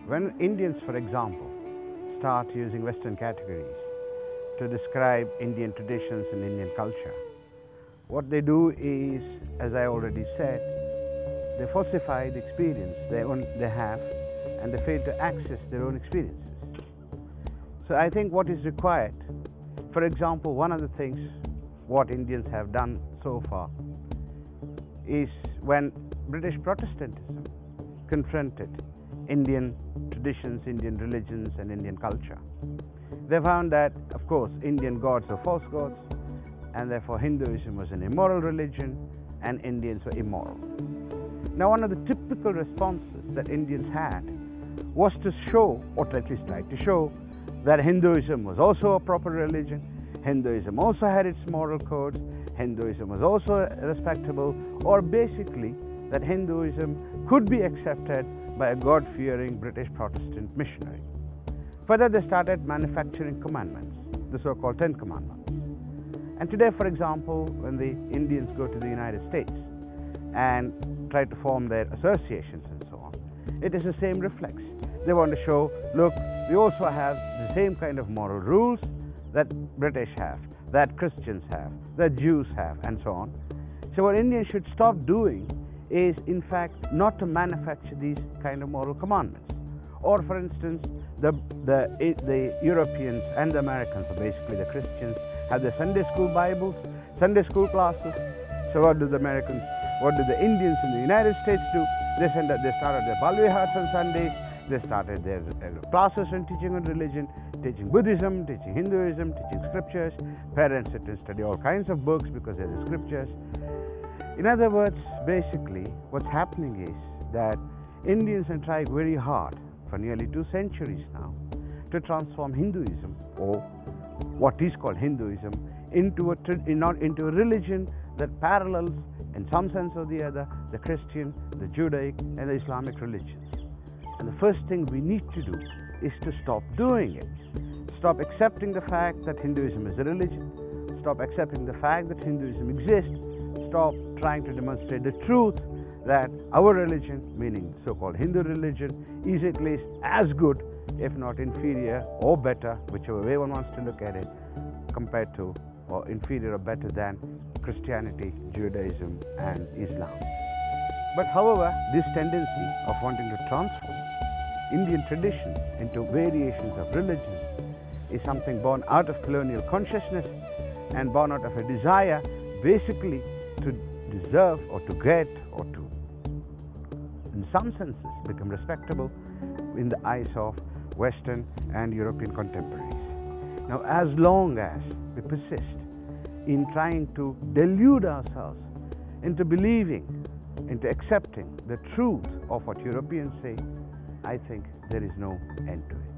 When Indians, for example, start using Western categories to describe Indian traditions and Indian culture, what they do is, as I already said, they falsify the experience they have, and they fail to access their own experiences. So I think what is required, for example, one of the things what Indians have done so far is when British Protestantism confronted Indian traditions, Indian religions and Indian culture, they found that, of course, Indian gods are false gods, and therefore Hinduism was an immoral religion and Indians were immoral. Now, one of the typical responses that Indians had was to show, or at least try to show, that Hinduism was also a proper religion, Hinduism also had its moral codes, Hinduism was also respectable, or basically that Hinduism could be accepted by a God-fearing British Protestant missionary. Further, they started manufacturing commandments, the so-called 10 Commandments. And today, for example, when the Indians go to the United States and try to form their associations and so on, it is the same reflex. They want to show, look, we also have the same kind of moral rules that British have, that Christians have, that Jews have, and so on. So what Indians should stop doing is, in fact, not to manufacture these kind of moral commandments. Or, for instance, the Europeans and the Americans, or basically the Christians, have their Sunday school Bibles, Sunday school classes. So what do the Americans, what do the Indians in the United States do? They started their Balu on Sundays. They started their classes on teaching on religion, teaching Buddhism, teaching Hinduism, teaching scriptures. Parents sit and study all kinds of books because they're the scriptures. In other words, basically, what's happening is that Indians have tried very hard for nearly 2 centuries now to transform Hinduism, or what is called Hinduism, into a religion that parallels, in some sense or the other, the Christian, the Judaic, and the Islamic religions. And the first thing we need to do is to stop doing it. Stop accepting the fact that Hinduism is a religion. Stop accepting the fact that Hinduism exists. Stop trying to demonstrate the truth that our religion, meaning so-called Hindu religion, is at least as good, if not inferior or better, whichever way one wants to look at it, compared to, or inferior or better than, Christianity, Judaism and Islam. But however, this tendency of wanting to transform Indian traditions into variations of religions is something born out of colonial consciousness and born out of a desire basically to deserve or to get or to, in some senses, become respectable in the eyes of Western and European contemporaries. Now, as long as we persist in trying to delude ourselves into believing, into accepting the truth of what Europeans say, I think there is no end to it.